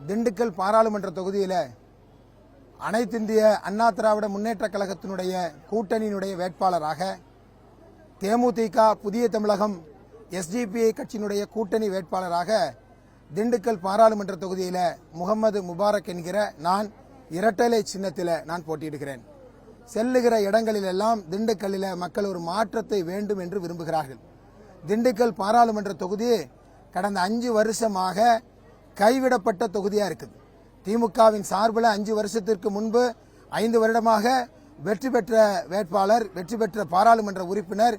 திண்டுக்கல் பாராளுமன்ற தொகுதியில் அனைத்திந்திய அண்ணா திராவிட முன்னேற்ற கழகத்தினுடைய கூட்டணியினுடைய வேட்பாளராக தேமுதிக புதிய தமிழகம் எஸ்டிபிஐ கட்சியினுடைய கூட்டணி வேட்பாளராக திண்டுக்கல் பாராளுமன்ற தொகுதியில் முகமது முபாரக் என்கிற நான் இரட்டலை சின்னத்தில் நான் போட்டியிடுகிறேன். செல்லுகிற இடங்களிலெல்லாம் திண்டுக்கல்லில் மக்கள் ஒரு மாற்றத்தை வேண்டும் என்று விரும்புகிறார்கள். திண்டுக்கல் பாராளுமன்ற தொகுதி கடந்த 5 வருஷமாக கைவிடப்பட்ட தொகுதியாக இருக்குது. திமுகவின் சார்பில் 5 வருஷத்திற்கு முன்பு 5 வருடமாக வெற்றி பெற்ற வேட்பாளர், வெற்றி பெற்ற பாராளுமன்ற உறுப்பினர்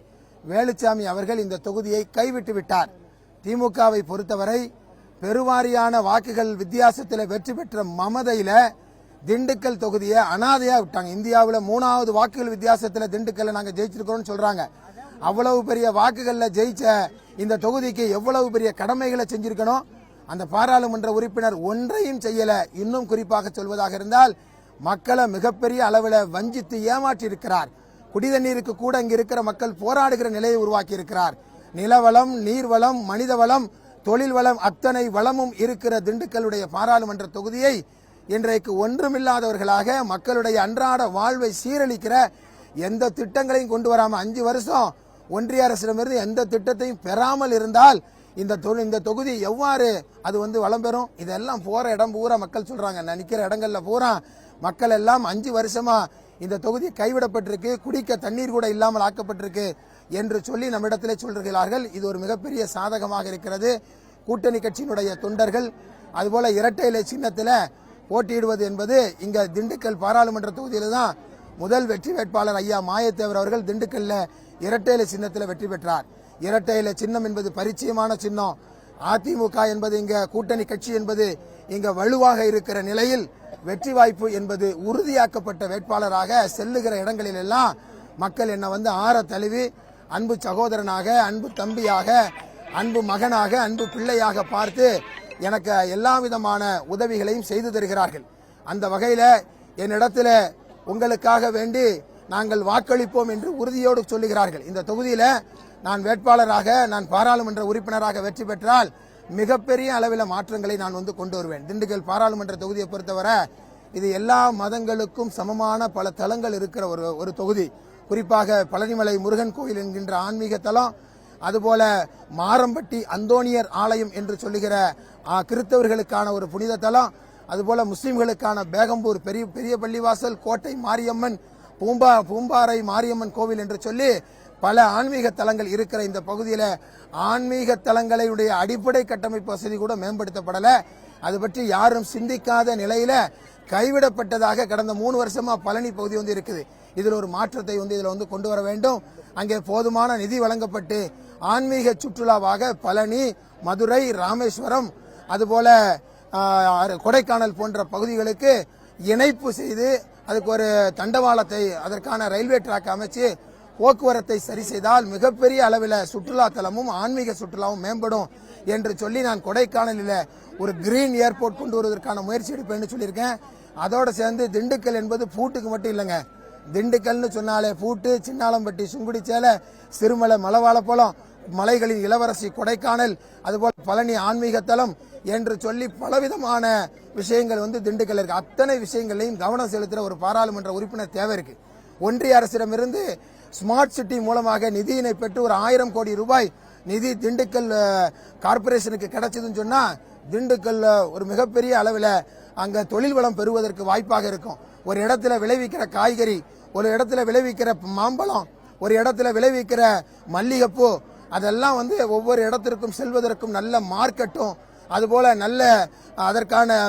வேலுச்சாமி அவர்கள் இந்த தொகுதியை கைவிட்டு விட்டார். திமுகவை பொறுத்தவரை பெருவாரியான வாக்குகள் வித்தியாசத்தில் வெற்றி பெற்ற மமதையில் திண்டுக்கல் தொகுதியை அனாதையா விட்டாங்க. இந்தியாவில் 3வது வாக்குகள் வித்தியாசத்தில் திண்டுக்கல்ல நாங்கள் ஜெயிச்சிருக்கிறோம்னு சொல்றாங்க. அவ்வளவு பெரிய வாக்குகளில் ஜெயிச்ச இந்த தொகுதிக்கு எவ்வளவு பெரிய கடமைகளை செஞ்சிருக்கணும். அந்த பாராளுமன்ற உறுப்பினர் ஒன்றையும் செய்யல. இன்னும் குறிப்பாக சொல்வதாக இருந்தால் மக்களை மிகப்பெரிய அளவில் வஞ்சித்து ஏமாற்றி இருக்கிறார். குடிதண்ணீருக்கு கூட இங்க இருக்கிற மக்கள் போராடுகிற நிலையை உருவாக்கி இருக்கிறார். நிலவளம், நீர்வளம், மனித வளம், தொழில் வளம், அத்தனை வளமும் இருக்கிற திண்டுக்கல்லுடைய பாராளுமன்ற தொகுதியை இன்றைக்கு ஒன்றுமில்லாதவர்களாக மக்களுடைய அன்றாட வாழ்வை சீரழிக்கிற எந்த திட்டங்களையும் கொண்டு வராம 5 வருஷம் ஒன்றிய அரசிடமிருந்து எந்த திட்டத்தையும் பெறாமல் இருந்தால் இந்த தொகுதி எவ்வாறு அது வளம் பெறும்? இதெல்லாம் போற இடம் பூரா மக்கள் சொல்றாங்க. நான் நிக்கிற இடங்கள்ல பூரா மக்கள் எல்லாம் 5 வருஷமா இந்த தொகுதி கைவிடப்பட்டிருக்கு, குடிக்க தண்ணீர் கூட இல்லாமல் ஆக்கப்பட்டிருக்கு என்று சொல்லி நம்மிடத்திலே சொல்கிறார்கள். இது ஒரு மிகப்பெரிய சாதகமாக இருக்கிறது. கூட்டணி கட்சியினுடைய தொண்டர்கள் அதுபோல இரட்டை இலை சின்னத்தில் போட்டியிடுவது என்பது இங்க திண்டுக்கல் பாராளுமன்ற தொகுதியில் தான் முதல் வெற்றி வேட்பாளர் ஐயா மாயத்தேவர் அவர்கள் திண்டுக்கல்ல இரட்டை இலை சின்னத்தில் வெற்றி பெற்றார். இரட்டை இலை சின்னம் என்பது பரிச்சயமான சின்னம். அதிமுக என்பது இங்க கூட்டணி கட்சி என்பது இங்க வலுவாக இருக்கிற நிலையில் வெற்றி வாய்ப்பு என்பது உறுதியாக்கப்பட்ட வேட்பாளராக செல்லுகிற இடங்களில் எல்லாம் மக்கள் என்ன ஆற தழுவி அன்பு சகோதரனாக, அன்பு தம்பியாக, அன்பு மகனாக, அன்பு பிள்ளையாக பார்த்து எனக்கு எல்லா விதமான உதவிகளையும் செய்து தருகிறார்கள். அந்த வகையில் என்னிடத்தில் உங்களுக்காக வேண்டி நாங்கள் வாக்களிப்போம் என்று உறுதியோடு சொல்லுகிறார்கள். இந்த தொகுதியில் நான் வேட்பாளராக, நான் பாராளுமன்ற உறுப்பினராக வெற்றி பெற்றால் மிகப்பெரிய அளவில் மாற்றங்களை நான் கொண்டு வருவேன். திண்டுக்கல் பாராளுமன்ற தொகுதியை பொறுத்தவரை இது எல்லா மதங்களுக்கும் சமமான பல தலங்கள் இருக்கிற ஒரு தொகுதி. குறிப்பாக பழனிமலை முருகன் கோயில் என்கின்ற ஆன்மீக தலம், அதுபோல மாரம்பட்டி அந்தோணியர் ஆலயம் என்று சொல்லுகிற கிறிஸ்தவர்களுக்கான ஒரு புனித தலம், அதுபோல முஸ்லிம்களுக்கான பேகம்பூர் பெரிய பள்ளிவாசல், கோட்டை மாரியம்மன், பூம்பாறை மாரியம்மன் கோவில் என்று சொல்லி பல ஆன்மீக தலங்கள் இருக்கிற இந்த பகுதியில் ஆன்மீக தலங்களுடைய அடிப்படை கட்டமைப்பு வசதி கூட மேம்படுத்தப்படல. அது பற்றி யாரும் சிந்திக்காத நிலையில கைவிடப்பட்டதாக கடந்த 3 வருஷமா பழனி பகுதி இருக்குது. இதில் ஒரு மாற்றத்தை இதில் கொண்டு வர வேண்டும். அங்கே போதுமான நிதி வழங்கப்பட்டு ஆன்மீக சுற்றுலாவாக பழனி, மதுரை, ராமேஸ்வரம், அதுபோல கொடைக்கானல் போன்ற பகுதிகளுக்கு இணைப்பு செய்து அதுக்கு ஒரு தண்டவாளத்தை, அதற்கான ரயில்வே டிராக் அமைச்சு போக்குவரத்தை சரி செய்தால் மிகப்பெரிய அளவில் சுற்றுலா தலமும் ஆன்மீக சுற்றுலாவும் மேம்படும் என்று சொல்லி நான் கொடைக்கானலில் ஒரு கிரீன் ஏர்போர்ட் கொண்டு வருவதற்கான முயற்சி எடுப்பேன்னு சொல்லியிருக்கேன். அதோடு சேர்ந்து திண்டுக்கல் என்பது பூட்டுக்கு மட்டும் இல்லைங்க. திண்டுக்கல்னு சொன்னாலே பூட்டு, சின்னாலம்பட்டி, சுங்குடிச்சேலை, சிறுமலை, மலவாளப்பழம், மலைகளின் இளவரசி கொடைக்கானல், அதுபோல் பழனி ஆன்மீக தலம் என்று சொல்லி பலவிதமான விஷயங்கள் திண்டுக்கல் இருக்கு. அத்தனை விஷயங்களையும் கவனம் செலுத்துகிற ஒரு பாராளுமன்ற உறுப்பினர் தேவை இருக்கு. ஒன்றிய அரசிடமிருந்து ஸ்மார்ட் சிட்டி மூலமாக நிதியினை பெற்று ஒரு 1000 கோடி ரூபாய் நிதி திண்டுக்கல் கார்பரேஷனுக்கு கிடைச்சதுன்னு சொன்னா திண்டுக்கல் ஒரு மிகப்பெரிய அளவில் அங்க தொழில் வளம் பெறுவதற்கு வாய்ப்பாக இருக்கும். ஒரு இடத்துல விளைவிக்கிற காய்கறி, ஒரு இடத்துல விளைவிக்கிற மாம்பழம், ஒரு இடத்துல விளைவிக்கிற மல்லிகைப்பூ, அதெல்லாம் ஒவ்வொரு இடத்திற்கும் செல்வதற்கும் நல்ல மார்க்கெட்டும், அதுபோல நல்ல அதற்கான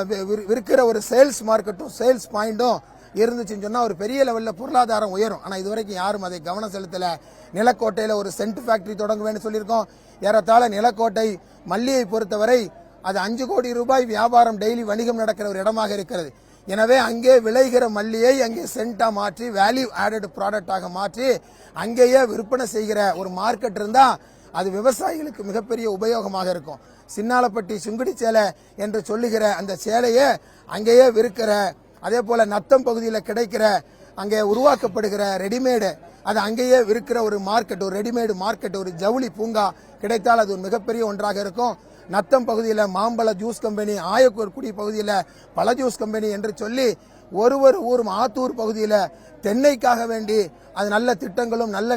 விற்கிற ஒரு சேல்ஸ் மார்க்கெட்டும், சேல்ஸ் பாயிண்டும் இருந்துச்சுன்னு சொன்னா ஒரு பெரிய லெவலில் பொருளாதாரம் உயரும். ஆனால் இதுவரைக்கும் யாரும் அதை கவனம் செலுத்தல. நிலக்கோட்டையில் ஒரு சென்ட் ஃபேக்டரி தொடங்குவேன்னு சொல்லியிருக்கோம். ஏறத்தாழ நிலக்கோட்டை மல்லியை பொறுத்தவரை அது 5 கோடி ரூபாய் வியாபாரம், டெய்லி வணிகம் நடக்கிற ஒரு இடமாக இருக்கிறது. எனவே அங்கே விளைகிற மல்லியை அங்கே சென்ட்டா மாற்றி வேல்யூ ஆடட் ப்ராடக்டாக மாற்றி அங்கேயே விற்பனை செய்கிற ஒரு மார்க்கெட் இருந்தா அது விவசாயிகளுக்கு மிகப்பெரிய உபயோகமாக இருக்கும். சின்னாலப்பட்டி, சுங்குடிச்சேலை என்று சொல்லுகிற அந்த சேலையை அங்கேயே விற்கிற, அதே போல நத்தம் பகுதியில் கிடைக்கிற அங்கே உருவாக்கப்படுகிற ரெடிமேடு அது அங்கேயே விற்கிற ஒரு மார்க்கெட், ஒரு ரெடிமேடு மார்க்கெட், ஒரு ஜவுளி பூங்கா கிடைத்தால் அது ஒரு மிகப்பெரிய ஒன்றாக இருக்கும். நத்தம் பகுதியில் மாம்பழ ஜூஸ் கம்பெனி, ஆயக்குடி பகுதியில் பழ ஜூஸ் கம்பெனி என்று சொல்லி ஒரு ஊரும் ஆத்தூர் பகுதியில் தென்னைக்காக வேண்டி அது நல்ல திட்டங்களும் நல்ல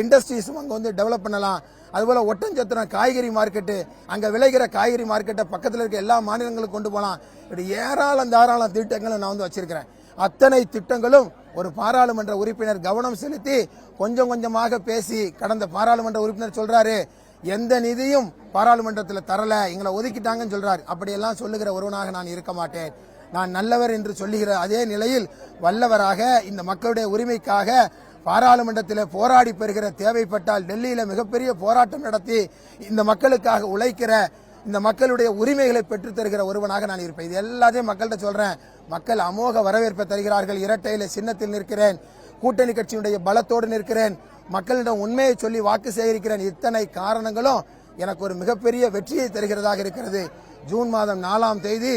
இண்டஸ்ட்ரீஸும் அங்கே வந்து டெவலப் பண்ணலாம். அதுபோல ஒட்டஞ்சத்திரம் காய்கறி மார்க்கெட்டு, அங்கே விளைகிற காய்கறி மார்க்கெட்டை பக்கத்தில் இருக்க எல்லா மாநிலங்களுக்கும் கொண்டு போகலாம். இப்படி ஏராளம் தாராளம் திட்டங்களை நான் வந்து வச்சிருக்கிறேன். அத்தனை திட்டங்களும் ஒரு பாராளுமன்ற உறுப்பினர் கவனம் செலுத்தி கொஞ்சம் கொஞ்சமாக பேசி கடந்த பாராளுமன்ற உறுப்பினர் சொல்றாரு, எந்த நிதியும் பாராளுமன்றத்தில் தரல, எங்களை ஒதுக்கிட்டாங்கன்னு சொல்றாரு. அப்படியெல்லாம் சொல்லுகிற ஒருவனாக நான் இருக்க மாட்டேன். நான் நல்லவர் என்று சொல்லுகிற அதே நிலையில் வல்லவராக இந்த மக்களுடைய உரிமைக்காக பாராளுமன்றத்தில் போராடி பெறுகிற, தேவைப்பட்டால் டெல்லியில் மிகப்பெரிய போராட்டம் நடத்தி இந்த மக்களுக்காக உழைக்கிற, இந்த மக்களுடைய உரிமைகளை பெற்றுத் தருகிற ஒருவனாக நான் இருப்பேன். இது எல்லாத்தையும் மக்கள்கிட்ட சொல்றேன். மக்கள் அமோக வரவேற்பை தருகிறார்கள். இரட்டையில சின்னத்தில் நிற்கிறேன், கூட்டணி கட்சியினுடைய பலத்தோடு நிற்கிறேன், மக்களிடம் உண்மையை சொல்லி வாக்கு சேகரிக்கிறேன். இத்தனை காரணங்களும் எனக்கு ஒரு மிகப்பெரிய வெற்றியை தருகிறதாக இருக்கிறது. ஜூன் மாதம் 4ஆம் தேதி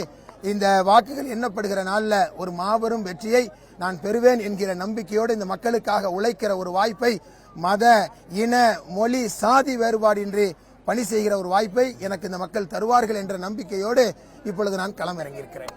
இந்த வாக்குகள் எண்ணப்படுகிற நாளில் ஒரு மாபெரும் வெற்றியை நான் பெறுவேன் என்கிற நம்பிக்கையோடு இந்த மக்களுக்காக உழைக்கிற ஒரு வாய்ப்பை, மத, இன, மொழி, சாதி வேறுபாடின்றி பணி செய்கிற ஒரு வாய்ப்பை எனக்கு இந்த மக்கள் தருவார்கள் என்ற நம்பிக்கையோடு இப்பொழுது நான் களமிறங்கியிருக்கிறேன்.